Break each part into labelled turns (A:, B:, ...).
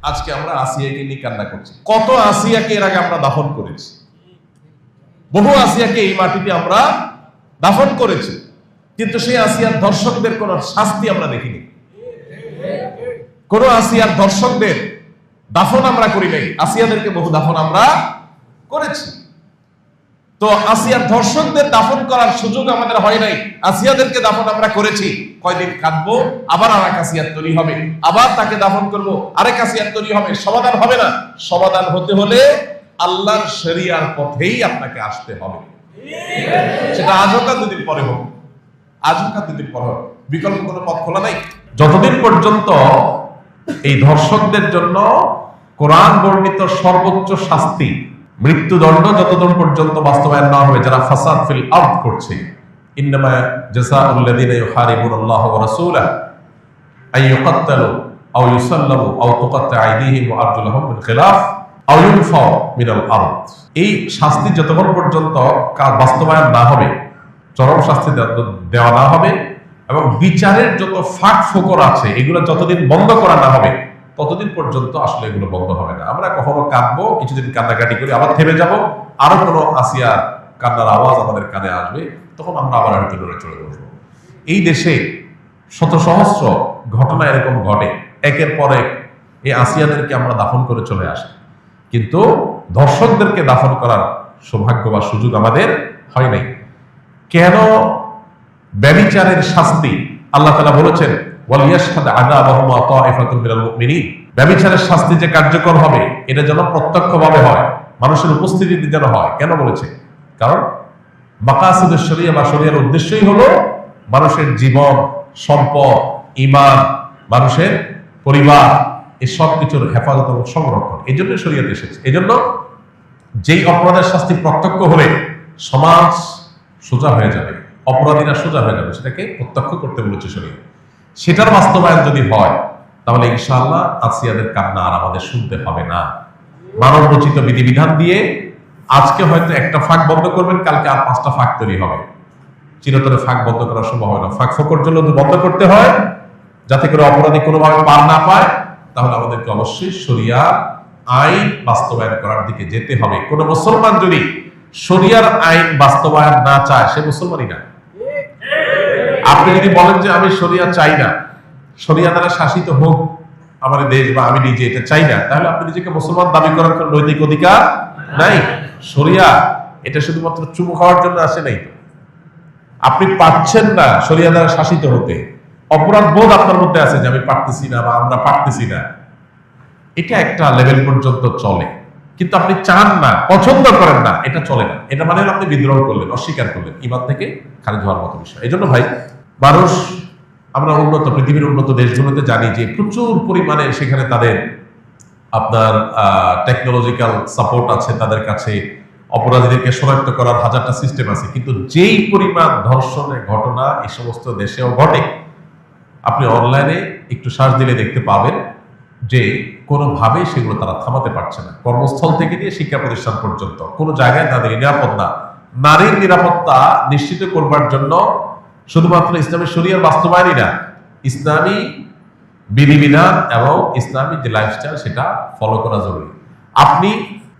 A: আজকে আমরা আসিয়াকে নিয়ে কান্না করছি। কত আসিয়াকে এর আগে আমরা দাফন করেছি, বহু আসিয়াকে এই মাটিতে আমরা দাফন করেছি, কিন্তু সেই আসিয়ার ধর্ষকদের কোন শাস্তি আমরা দেখিনি। কোন আসিয়ার ধর্ষকদের দাফন আমরা করি নাই, আসিয়াদেরকে বহু দাফন আমরা করেছি। তো আসিয়ার ধর্ষকদের দাফন করার সুযোগ আমাদের হয় নাই, আসিয়াদেরকে দাফন আমরা করেছি। কয়দিন কাঁদবো, আবার আরেক আসিয়ার তৈরি হবে, আবার তাকে দাফন করব, আরেক আসিয়ার তৈরি হবে। সমাধান হবে না। সমাধান হতে হলে আল্লাহর শরিয়ার পথেই আপনাকে আসতে হবে। সেটা আজ হোক আর দুদিন পরে হোক, আজ হোক আর দুদিন পরে হোক, বিকল্প কোনো পথ খোলা নাই। যতদিন পর্যন্ত এই ধর্ষকদের জন্য কোরআন বর্ণিত সর্বোচ্চ শাস্তি মৃত্যুদণ্ড যতদিন পর্যন্ত বাস্তবায়ন না হবে, যারা ফাসাদ ফিল আরদ করছে, ইন্নামা জাযাউল লাযিনা ইউহারিবুনাল্লাহা ওয়া রাসূলাহু আন ইউকাত্তালু আও ইউসাল্লাবু আও তুকাত্তা আইদিহিম ওয়া আরজুলুহুম মিন খিলাফ আও ইউনফাউ মিনাল আরদ। এই শাস্তি যতক্ষণ পর্যন্ত বাস্তবায়ন না হবে, চরম শাস্তি দেওয়া না হবে, এবং বিচারের যত ফাঁক ফোকর আছে এগুলো যতদিন বন্ধ করা না হবে, ততদিন পর্যন্ত আসলে এগুলো বন্ধ হবে না। আমরা কখনো কাঁদবো, কিছুদিন কান্নাকাটি করে আবার থেমে যাব, আরো কোনো আসিয়ার কান্নার আওয়াজ আমাদের কানে আসবে, তখন আমরা আবার হয়তো লড়ে চলে বসবো। এই দেশে শত সহস্র ঘটনা এরকম ঘটে, একের পর এক এই আসিয়াদেরকে আমরা দাফন করে চলে আসি, কিন্তু ধর্ষকদেরকে দাফন করার সৌভাগ্য বা সুযোগ আমাদের হয় নাই। কেন ব্যভিচারের শাস্তি আল্লাহ তাআলা বলেছেন ওয়ালিয়াশহাদ আযাবাহুমা তাইফাতুম মিনাল মুমিনিন, ব্যভিচারের শাস্তি যে কার্যকর হবে এটা যেন প্রত্যক্ষভাবে হয়, মানুষের উপস্থিতিতে যেন হয়। কেন বলেছে? কারণ মাকাসিদুশ শরিয়া বা শরিয়ার উদ্দেশ্যই হলো মানুষের জীবন, সম্পদ, ঈমান, মানুষের পরিবার, এই সব কিছুর হেফাজত এবং সংরক্ষণ। এই জন্য শরিয়াত এসেছে। এই জন্য যেই অপরাধের শাস্তি প্রত্যক্ষ হলে সমাজ সোজা হয়ে যাবে, অপরাধীরা সোজা হয়ে যাবে, সেটাকে প্রত্যক্ষ করতে বলেছে শরীয়ত। সেটার বাস্তবায়ন যদি হয় তাহলে ইনশাআল্লাহ আসিয়াদের কান্না আর আমাদের শুনতে হবে না। মানব রচিত বিধিবিধান দিয়ে আজকে হয়তো একটা ফাঁক বন্ধ করবেন, কালকে আর 5টা ফাঁক তৈরি হবে। চিরতরে ফাঁক বন্ধ করা সম্ভব হয় না। ফাঁক ফোকর জন্য বন্ধ করতে হয় যাতে করে অপরাধী কোনোভাবে পার না পায়, তাহলে আমাদেরকে অবশ্যই শরিয়া আইন বাস্তবায়ন করার দিকে যেতে হবে। কোন মুসলমান যদি শরিয়ার আইন বাস্তবায়ন না চায়, সে মুসলমানই না। আপনি যদি বলেন যে আমি শরিয়া চাই না, শরিয়া দ্বারা শাসিত হোক আমার দেশ বা আমি নিজে এটা চাই না, তাহলে আপনি নিজেকে মুসলমান দাবি করার কোন নৈতিক অধিকার নাই। শরিয়া এটা শুধুমাত্র চুমু খাওয়ার জন্য আসে নাই। আপনি পাচ্ছেন না শরিয়া দ্বারা শাসিত হতে, অপরাধ বোধ আপনার মধ্যে আছে যে আমি পারতেছি না বা আমরা পারতেছি না, এটা একটা লেভেল পর্যন্ত চলে। কিন্তু আপনি চান না, পছন্দ করেন না, এটা চলে না। এটা মানে আপনি বিদ্রোহ করলেন, অস্বীকার করলেন, ঈমান থেকে খারিজ হওয়ার মতো বিষয়। এই জন্য ভাই, মানুষ, আমরা উন্নত পৃথিবীর উন্নত দেশগুলোতে জানি যে প্রচুর পরিমাণে সেখানে তাদের আপনার টেকনোলজিক্যাল সাপোর্ট আছে, তাদের কাছে অপরাধীদেরকে শনাক্ত করার হাজারটা সিস্টেম আছে, কিন্তু যেই পরিমাণ ধর্ষণের ঘটনা এই সমস্ত দেশেও ঘটে, আপনি অনলাইনে একটু সার্চ দিলে দেখতে পাবেন যে কোনোভাবেই সেগুলো তারা থামাতে পারছে না। কর্মস্থল থেকে নিয়ে শিক্ষা প্রতিষ্ঠান পর্যন্ত কোনো জায়গায় তাদের নিরাপদ না। নারীর নিরাপত্তা নিশ্চিত করবার জন্য শুধুমাত্র ইসলামী শরিয়ার বাস্তবায়নই না, ইসলামী বিধিবিধান এবং ইসলামী যে লাইফস্টাইল সেটা ফলো করা জরুরি। আপনি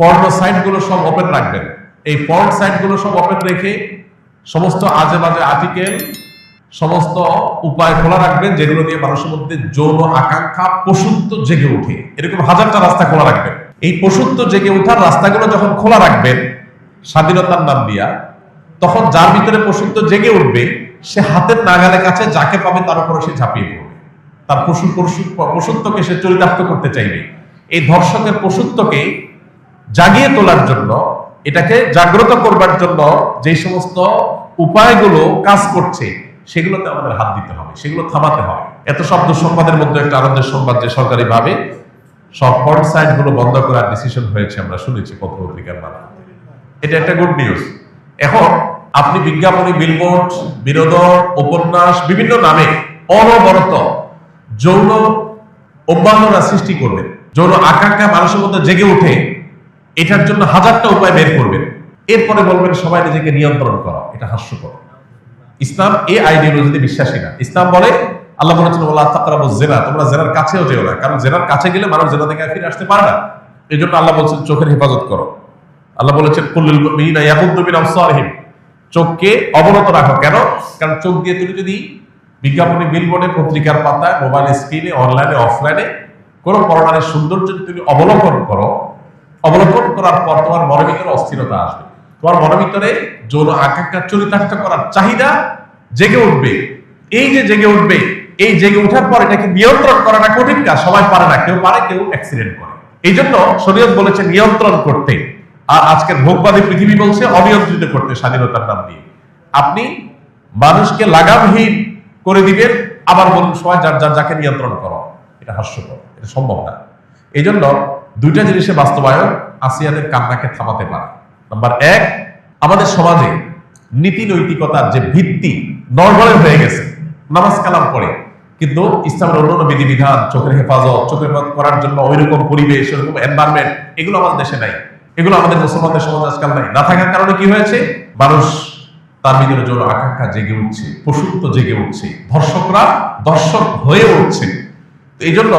A: পর্ন সাইটগুলো সব ওপেন রাখবেন, এই পর্ন সাইটগুলো সব ওপেন রেখে সমস্ত আজে বাজে আর্টিকেল, সমস্ত উপায় খোলা রাখবেন যেগুলো দিয়ে মানুষের মধ্যে যৌন আকাঙ্ক্ষা পশুত্ব জেগে উঠে। এরকম হাজারটা রাস্তা খোলা রাখবেন। এই পশুত্ব জেগে ওঠার রাস্তাগুলো যখন খোলা রাখবেন স্বাধীনতার নাম দিয়া, তখন যার ভিতরে পশুত্ব জেগে উঠবে সে হাতের নাগালের কাছে যাকে পাবে তার উপরে সে ঝাঁপিয়ে পড়বে, তার পশুত্বকে সে চরিতার্থ করতে চাইবে। এই ধর্ষকের পশুত্বকে জাগিয়ে তোলার জন্য, এটাকে জাগ্রত করবার জন্য যে সমস্ত উপায়গুলো কাজ করছে সেগুলোতে আমাদের হাত দিতে হবে, সেগুলো থামাতে হবে। এত শব্দ সংবাদের মধ্যে একটা আনন্দের সংবাদ যে সরকারি ভাবে সব পর্ন সাইট গুলো বন্ধ করার ডিসিশন হয়েছে, আমরা শুনেছি পত্র পত্রিকার মাধ্যমে। এটা একটা গুড নিউজ। এখন আপনি বিজ্ঞাপনী, বিলবোর্ড, বিনোদন, উপন্যাস, বিভিন্ন নামে অনবরত যৌন অভ্যন্তরা সৃষ্টি করবেন, যৌন আকাঙ্ক্ষা মানুষের মধ্যে জেগে উঠে, এটার জন্য হাজারটা উপায় বের করবেন। এরপরে বলবেন সবাই নিজেকে নিয়ন্ত্রণ করা। এটা হাস্যকর। ইসলাম এই আইডিওলজিতে বিশ্বাসী না। ইসলাম বলে আল্লাহ বলেছেন ওয়ালা তাকরাবুজ জিনা, তোমরা জিনার কাছেও যেও না, কারণ জিনার কাছে গেলে মানুষ জিনা থেকে ফিরে আসতে পারে না। এই জন্য আল্লাহ বলছেন চোখের হেফাজত করো। আল্লাহ বলেছেন কুল্লুল মুমিনিনা ইয়াগুদ্দু মিন আবসারিহিম, চোখকে অবনত রাখো। কেন? কারণ চোখ দিয়ে তুমি যদি বিজ্ঞাপনে, বিলবোর্ডে, পত্রিকার পাতায়, মোবাইল স্ক্রিনে, অনলাইনে, অফলাইনে কোন পরনারীর সৌন্দর্য তুমি অবলোকন করো, অবলোকন করার পর তোমার মনের ভিতরে অস্থিরতা আসবে, তোমার মনের ভিতরে যৌন আকাঙ্ক্ষা চরিতার্থ করার চাহিদা জেগে উঠবে। এই যে জেগে উঠবে, এই জেগে ওঠার পর এটাকে নিয়ন্ত্রণ করাটা কঠিন কাজ, সবাই পারে না, কেউ পারে, কেউ অ্যাক্সিডেন্ট করে। এই জন্য শরীয়ত বলেছে নিয়ন্ত্রণ করতে, আর আজকের ভোগবাদী পৃথিবী বলছে অনিয়ন্ত্রিত করতে, স্বাধীনতার নাম দিয়ে। আপনি মানুষকে লাগামহীন করে দিবেন, আবার বলুন সবাই যার যার যাকে নিয়ন্ত্রণ করো। এটা হাস্যকর, এটা সম্ভব না। এই জন্য দুইটা জিনিসের বাস্তবায়ন আসিয়াদের কান্নাকে থামাতে পারে। নাম্বার এক, আমাদের সমাজে নীতি নৈতিকতার যে ভিত্তি নরবরে হয়ে গেছে, নামাজ কালাম পড়ে, কিন্তু ইসলামের অন্যান্য বিধিবিধান, চোখের হেফাজত, চোখের হেফাজত করার জন্য ওইরকম পরিবেশ, ওইরকম এনভায়রনমেন্ট, এগুলো আমাদের দেশে নাই, এগুলো আমাদের মুসলমানদের সমাজ আজকাল নাই। না থাকার কারণে কি হয়েছে? মানুষ তার ভিতরে যৌন আকাঙ্ক্ষা জেগে উঠছে, পশুত্ব জেগে উঠছে, ধর্ষকরা দর্শক হয়ে উঠছে। এই জন্য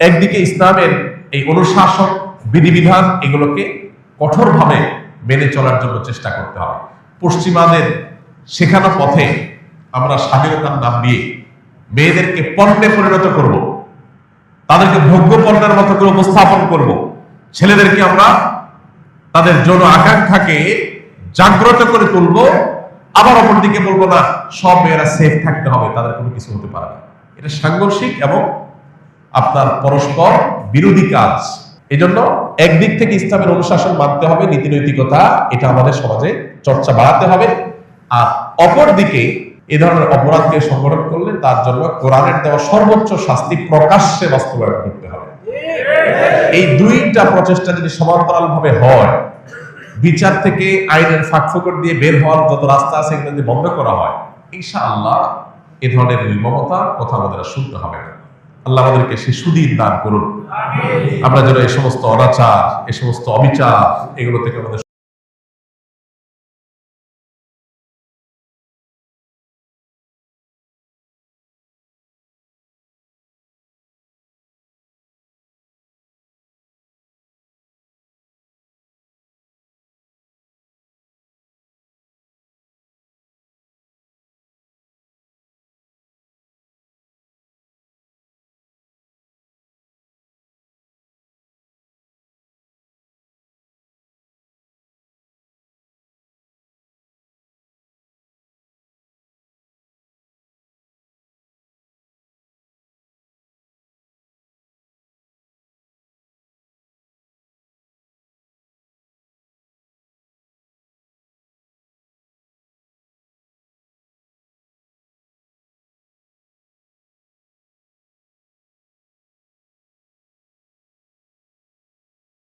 A: একদিকে ইসলামের এই অনুশাসন, বিধিবিধান, এগুলোকে কঠোরভাবে মেনে চলার জন্য চেষ্টা করতে হবে। পশ্চিমাদের শেখানো পথে আমরা স্বাধীনতার নাম দিয়ে মেয়েদেরকে পণ্যে পরিণত করব, তাদেরকে ভোগ্য পণ্যের মতো করে উপস্থাপন করব। ছেলেদেরকে আমরা তাদের যৌন আকাঙ্ক্ষাকে জাগ্রত করে তুলব, আবার অপরদিকে বলবো না সব মেয়েরা সেফ থাকতে হবে, তাদের কোনো কিছু হতে পারে না। এটা সাংঘর্ষিক এবং আপনার পরস্পর বিরোধী কাজ। এই জন্য একদিক থেকে ইসলামের অনুশাসন মানতে হবে, নীতি নৈতিকতা, এটা আমাদের সমাজে চর্চা বাড়াতে হবে। আর অপর দিকে এ ধরনের অপরাধকে সংগঠন করলে তার জন্য কোরআনের দেওয়া সর্বোচ্চ শাস্তি প্রকাশ্যে বাস্তবায়ন করতে হবে। এই দুইটা প্রচেষ্টা যদি সমান্তরাল ভাবে হয়, বিচার থেকে আইনের ফাঁকফোকর দিয়ে বের হওয়ার যত রাস্তা আছে এগুলো যদি বন্ধ করা হয়, ইনশাআল্লাহ এ ধরনের নির্মমতা কথা আমাদের শুনতে হবে না। আল্লাহ আমাদেরকে সে সুদিন দান করুন, আমরা যেন এই সমস্ত অনাচার, এই সমস্ত অবিচার, এগুলো থেকে আমাদের